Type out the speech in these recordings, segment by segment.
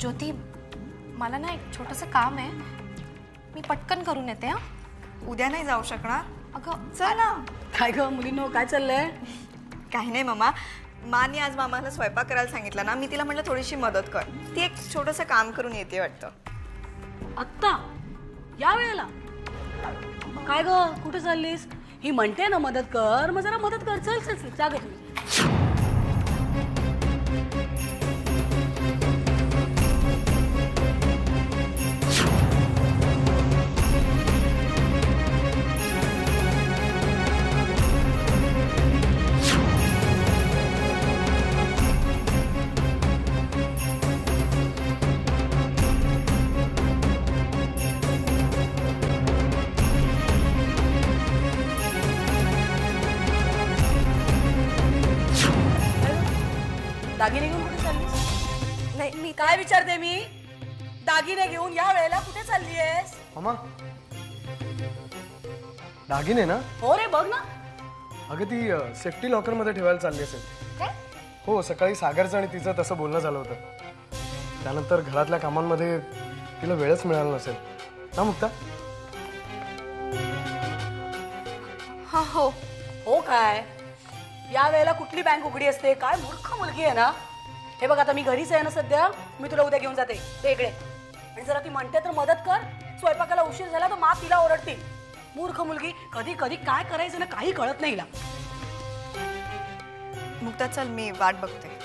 ज्योती, मला ना एक छोटंसं काम आहे, मी पटकन करून येते. हा, उद्या नाही जाऊ शकणार? अगं चल ना. काय ग मुलीनो, काय चाललंय? काही नाही मामा, मानी आज मामाला स्वयंपाक करायला सांगितलं ना, मी तिला म्हटलं थोडीशी मदत कर. ती एक छोटंसं काम करून येते वाटतं. आत्ता या वेळेला? काय ग, कुठे चाललीस? ही म्हणते ना मदत कर, मग जरा मदत कर. चल चल चल, जा ग तुम्ही. दागिने घेऊन कुठे चाललीस? नाही, मी काय विचारते मी? दागिने घेऊन या वेळेला कुठे चाललीयस? मामा, दागिने ना? हो रे, बघ ना. अगं ती सेफ्टी लॉकर मध्ये ठेवायला चालली असेल. काय? हो, सकाळी सागरचं आणि तिचं तसं बोलणं झालं होतं. त्यानंतर घरातल्या कामांमध्ये तिला वेळच मिळाला नसेल ना मुक्ता? हा, हो हो. काय या वेळेला कुठली बँक उघडी असते? काय मूर्ख मुलगी आहे ना. हे बघ, आता मी घरीच आहे ना सध्या, मी तुला उद्या घेऊन जाते ते इकडे. आणि जरा ती म्हणते तर मदत कर. स्वयंपाकाला उशीर झाला तर मा तिला ओरडतील. मूर्ख मुलगी, कधी कधी काय करायचं ना काही कळत नाही हिला. मुक्ता चल, मी वाट बघते.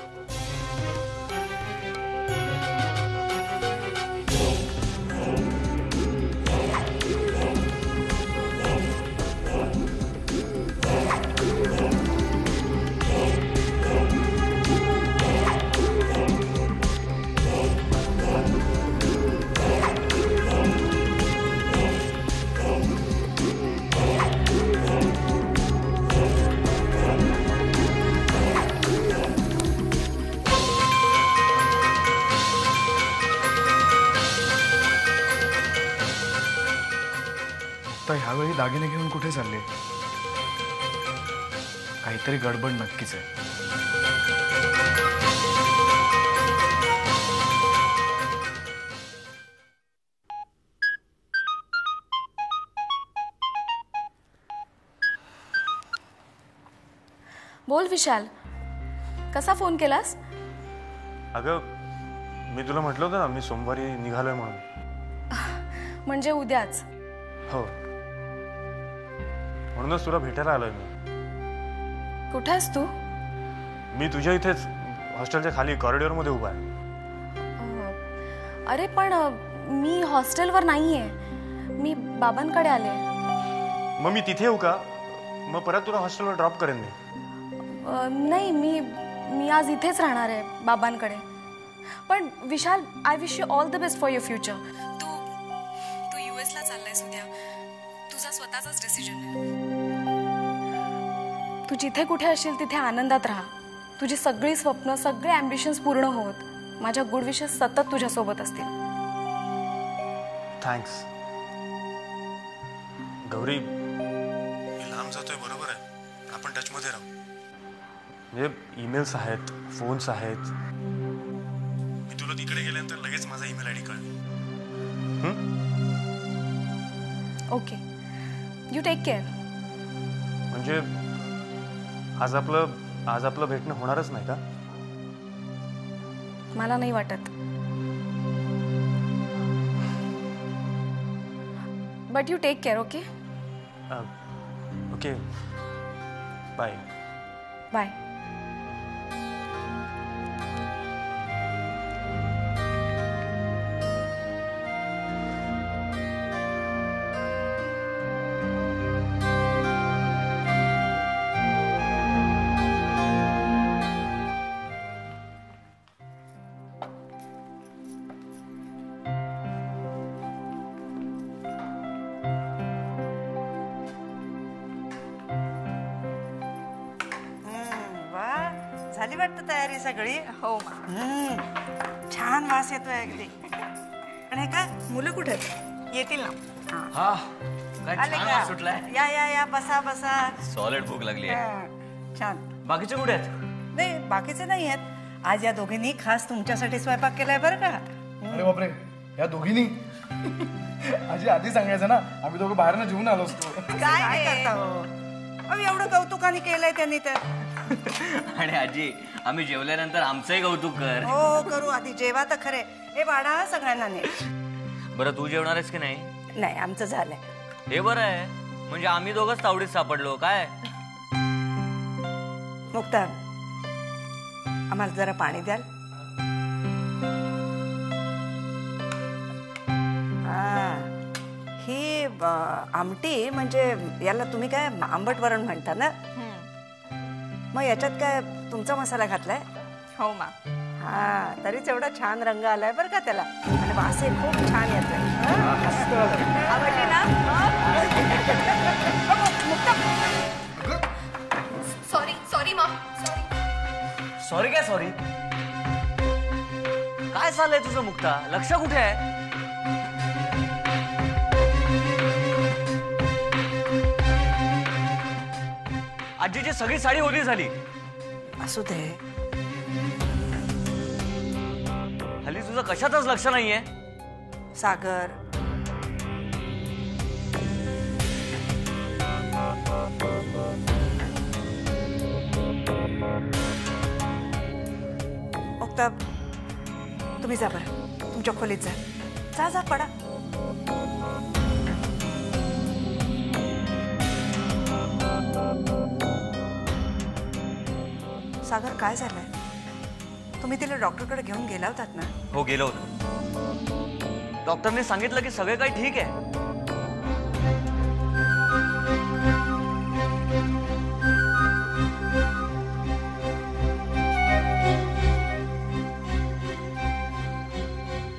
तर ह्यावेळी दागिने घेऊन कुठे चालले? काहीतरी गडबड नक्कीच आहे. बोल विशाल, कसा फोन केलास? अगं, मी तुला म्हटलं होतं ना, मी सोमवारी निघालोय म्हणून. म्हणजे उद्याच? हो, म्हणूनच तुला भेटायला आलोय मी. कुठे आहेस तू? मी तुझ्या इथेच हॉस्टेलच्या खाली कॉरिडॉरमध्ये उभा आहे. अरे पण मी हॉस्टेलवर नाहीये, मी बाबांकडे आले. मग मी तिथे येऊ का? मग परत तुला हॉस्टेलवर ड्रॉप करेन मी. नाही, मी आज इथेच राहणार आहे बाबांकडे. पण Vishal, I wish you all the best for your future. तू US ला चाललायस उद्या. तुझा स्वतःचाच डिसिजन आहे. तू जिथे कुठे असशील तिथे आनंदात राहा. तुझी सगळी स्वप्न, सगळे ॲम्बिशन्स पूर्ण होत. माझ्या गुड विशेस सतत तुझ्यासोबत असतील. थँक्स गौरी. मी लांब जातोय बरोबर आहे, आपण टचमध्ये राहू. म्हणजे ईमेल्स आहेत, फोन्स आहेत. मी तुला तिकडे गेल्यानंतर लगेच माझा ईमेल ID कळेल. Okay, you take care. म्हणजे आज आपलं भेटणं होणारच नाही का? मला नाही वाटत. But you take care. Okay okay, bye. Bye. झाली वाटतं तयारी सगळी. हो, छान वास येतोय अगदी. पण हे का, मुलं कुठे आहेत? येतील ना. हा, काय आले छान का? वास सुटलाय. या या या, बसा बसा. सॉलिड भूक लागली आहे. छान. बाकीचे कुठे आहेत? नाही, बाकीचे नाही आहेत. आज या दोघींनी खास तुमच्यासाठी स्वयंपाक केलाय बरं का. अरे बापरे, या दोघींनी आजी आधी सांगायचं ना, आम्ही दोघं बाहेरनं जेवून आलो असतो. काय करता हो? अहो, एवढं कौतुकाने केलंय त्यांनी तर. आणि आजी आम्ही जेवल्यानंतर आमचंही कौतुक कर. हो करू, आधी जेवा तर खरे. हे वाढा सगळ्यांना नीट. बरं तू जेवणार आहेस की नाही? नाही आमचं झालंय. हे बरं आहे, म्हणजे आम्ही दोघंच तावडीत सापडलो काय. मुक्ता, आम्हाला जरा पाणी द्याल? ही आमटी म्हणजे याला तुम्ही काय आंबट वरण म्हणता ना? मग याच्यात काय तुमचा मसाला घातलाय? हो मा. हा, तरीच एवढा छान रंग आलाय बरं का त्याला. आणि वासही खूप छान येतोय. आवडली ना? Sorry Maugham. सॉरी काय सॉरी? काय चाललंय तुझं मुक्ता? लक्ष कुठे आहे? आजीची सगळी साडी ओली झाली. असू दे. हल्ली तुझं कशातच लक्ष नाहीये. सागर, मुक्ता, तुम्ही जा बरं, तुमच्या खोलीत जा. जा जा, पडा. सागर, काय झालंय? तुम्ही तिला डॉक्टरकडे घेऊन गेला होतात ना? हो गेलो होतो. डॉक्टरने सांगितलं की सगळे काही ठीक आहे.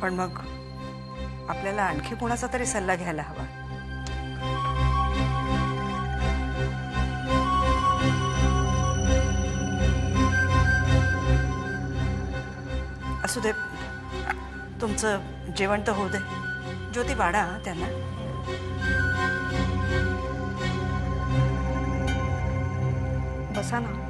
पण मग आपल्याला आणखी कोणाचा तरी सल्ला घ्यायला हवा. असू दे, तुमचं जेवण तर होऊ दे. ज्योती, वाढा त्यांना. बसा ना.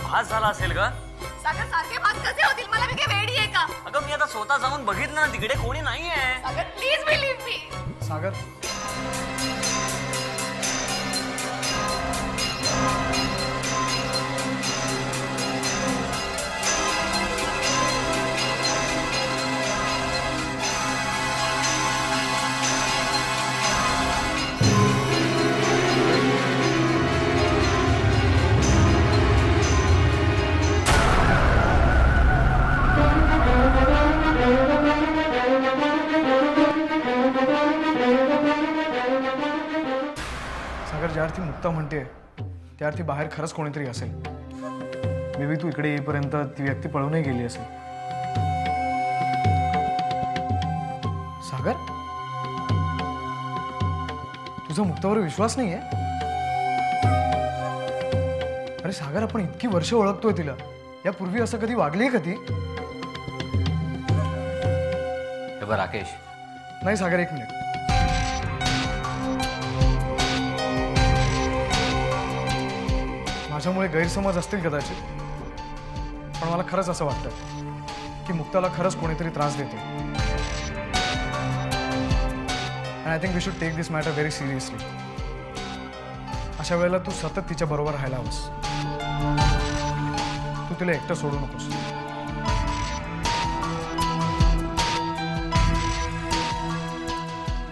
भास झाला असेल ग. सागर, सारखे भास कसे होतील? मला मी काय वेडी आहे का? अगं मी आता स्वतः जाऊन बघितलं ना, तिकडे कोणी नाहीये. सागर, प्लीज बिलीव्ह मी. सागर, ज्या अर्थी मुक्ता म्हणते त्या अर्थी बाहेर खरंच कोणीतरी असेल. मे बी तू इकडे येईपर्यंत ती व्यक्ती पळूनही गेली असेल. सागर, तुझा मुक्तावर विश्वास नाहीये? अरे सागर, आपण इतकी वर्ष ओळखतोय तिला. यापूर्वी असं कधी वागलीये का ती? हे बघ राकेश. नाही सागर, एक मिनिट. माझ्यामुळे गैरसमज असतील कदाचित, पण मला खरंच असं वाटतं की मुक्ताला खरंच कोणीतरी त्रास देते. And I think we should take this matter very seriously. अशा वेळेला तू सतत तिच्या बरोबर राहायला हवंस. तू तिला एकटं सोडू नकोस.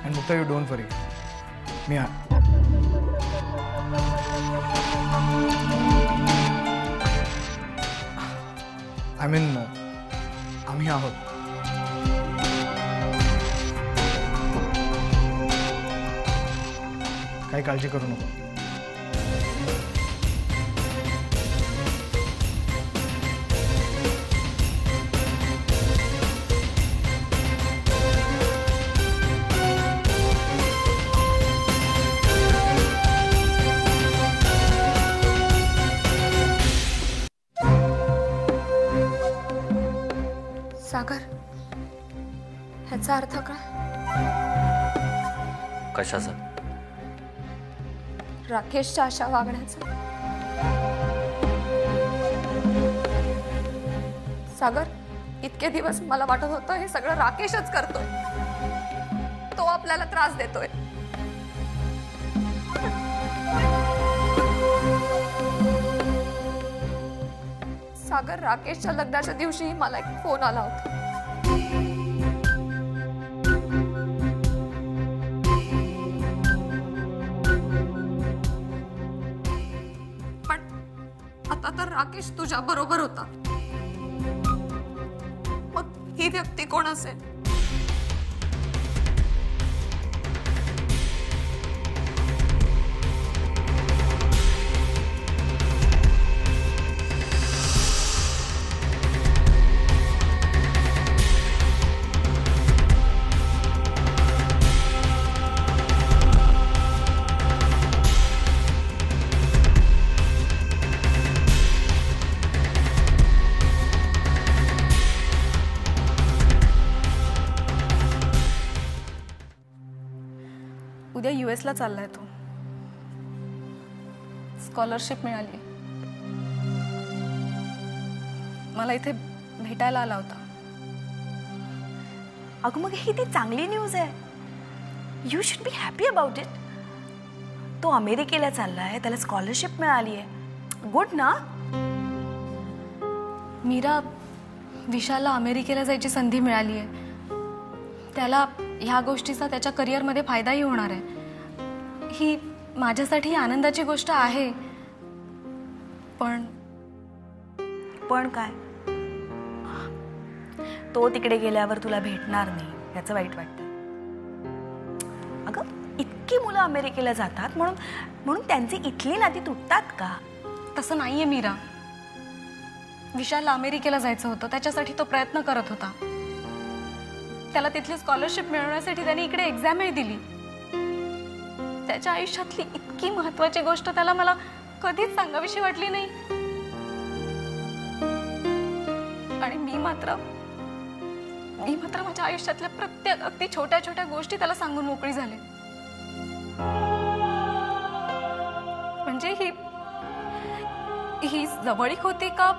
And Mukta, you don't worry, me I mean आम्ही आहोत. काही काळजी करू नको. सागर, ह्याचा अर्थ काय? कशाचा? राकेशच्या अशा वागण्याचा. सागर, इतके दिवस मला वाटत होतं हे सगळं राकेशच करतोय, तो आपल्याला त्रास देतोय. सागर, राकेशच्या लग्नाच्या दिवशी मला एक फोन आला होता. पण आता तर राकेश तुझ्या बरोबर होता. मग ही व्यक्ती कोण असेल? उद्या US ला चाललाय तो. स्कॉलरशिप मिळाली. मला इथे भेटायला आला होता. अगं मग ही ती चांगली न्यूज आहे. You should be happy about it. तो अमेरिकेला चाललाय, त्याला स्कॉलरशिप मिळाली आहे. गुड ना. मीरा, विशालला अमेरिकेला जायची संधी मिळाली आहे. त्याला ह्या गोष्टीचा त्याच्या करिअरमध्ये फायदाही होणार आहे. ही माझ्यासाठी आनंदाची गोष्ट आहे. पण काय, तो तिकडे गेल्यावर तुला भेटणार नाही याचं वाईट वाटतं. अगं, इतकी मुलं अमेरिकेला जातात म्हणून त्यांची इथली नाती तुटतात का? तसं नाहीये मीरा. विशालला अमेरिकेला जायचं होतं, त्याच्यासाठी तो प्रयत्न करत होता. त्याला तिथली स्कॉलरशिप मिळवण्यासाठी त्याने इकडे एक्झामही दिली. त्याच्या आयुष्यातली इतकी महत्त्वाची गोष्ट त्याला मला कधीच सांगावीशी वाटली नाही. आणि मी मात्र माझ्या आयुष्यातल्या प्रत्येक अगदी छोट्या छोट्या गोष्टी त्याला सांगून मोकळी झाले. म्हणजे ही जवळीक होती का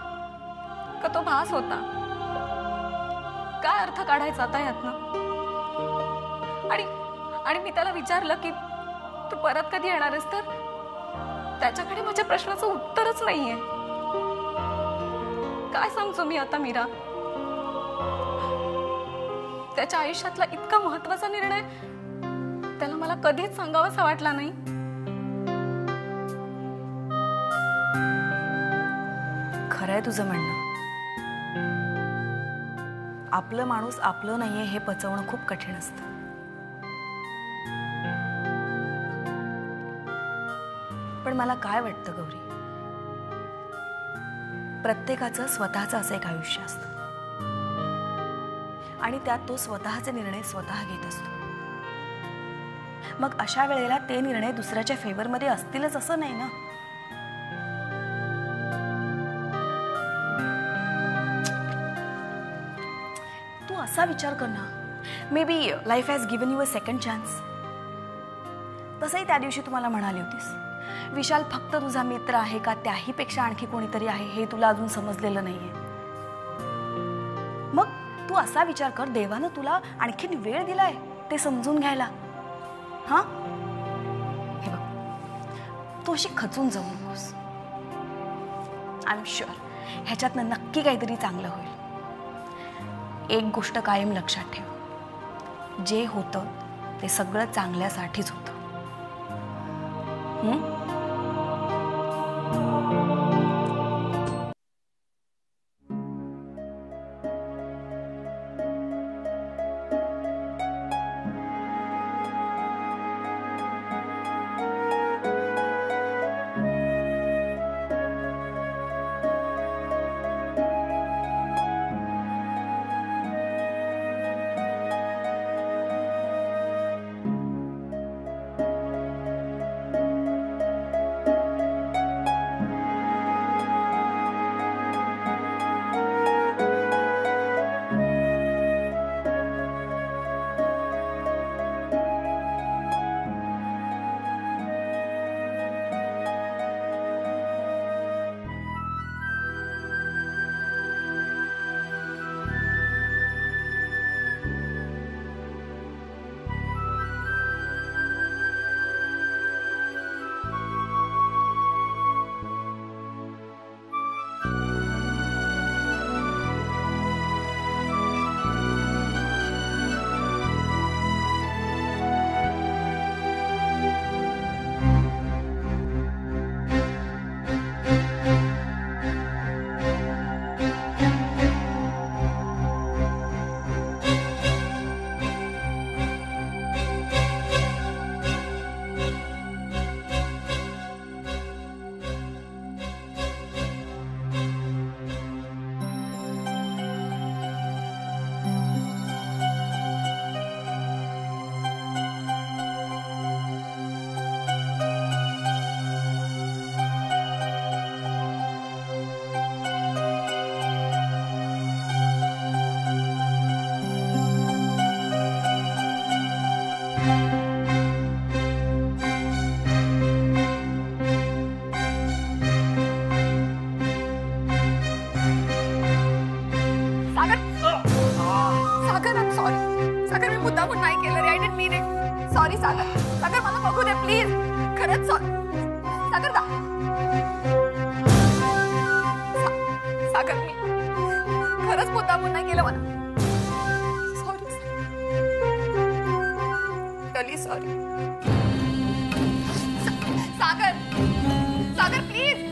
तो भास होता? काय अर्थ काढायचा आता यातनं? आणि मी त्याला विचारलं की तू परत कधी येणार आहेस, तर त्याच्याकडे माझ्या प्रश्नाचं उत्तरच नाहीये. काय समजू मी आता मीरा? त्याच्या आयुष्यातला इतका महत्वाचा निर्णय त्याला मला कधीच सांगावासा वाटला नाही. खरंय तुझं म्हणणं. आपलं माणूस आपलं नाहीये हे पचवणं खूप कठीण असतं. पण मला काय वाटतं गौरी, प्रत्येकाचं स्वतःचं असं एक आयुष्य असतं आणि त्यात तो स्वतःचे निर्णय स्वतः घेत असतो. मग अशा वेळेला ते निर्णय दुसऱ्याच्या फेवरमध्ये असतीलच असं नाही ना. तू असा विचार कर ना, may be life has given you a second chance. तसंही त्या दिवशी तुम्हाला म्हणाली होतीस, विशाल फक्त तुझा मित्र आहे का त्याही पेक्षा आणखी कोणीतरी आहे हे तुला अजून समजलेलं नाहीये. मग तू असा विचार कर, देवानं तुला आणखीन वेळ दिलाय ते समजून घ्यायला. हा, हे बघ, तू अशी खचून जाऊ नकोस. आय एम शुअर ह्याच्यातनं नक्की काहीतरी चांगलं होईल. एक गोष्ट कायम लक्षात ठेव, जे होतं ते सगळं चांगल्यासाठीच होतं. सॉरी सागर, सागर मला बघू दे प्लीज, खरंच सागर सागर मी खरंच मुद्दामून नाही केलं, मला सॉरी टली सॉरी. सागर सागर प्लीज.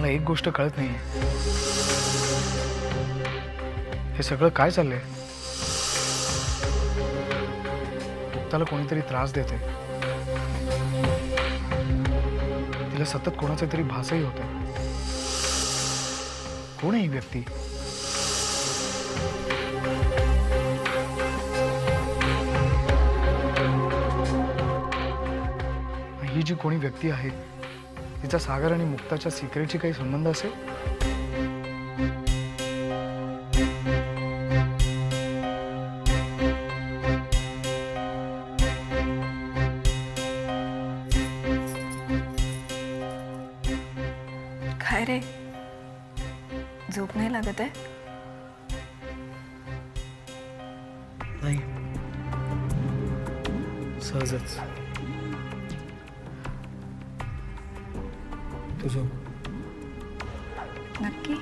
एक गोष्ट कळत नाहीये, हे सगळं काय चाललंय? त्याला कोणीतरी त्रास देते, तिला सतत कोणाचा तरी भासही होते. कोण आहे ही व्यक्ती? ही जी कोणी व्यक्ती आहे तिचा सागर आणि मुक्ताच्या सिक्रेटची काही संबंध असेल? काय रे, झोप नाही लागत आहे? नाही, सहजच. नक्की?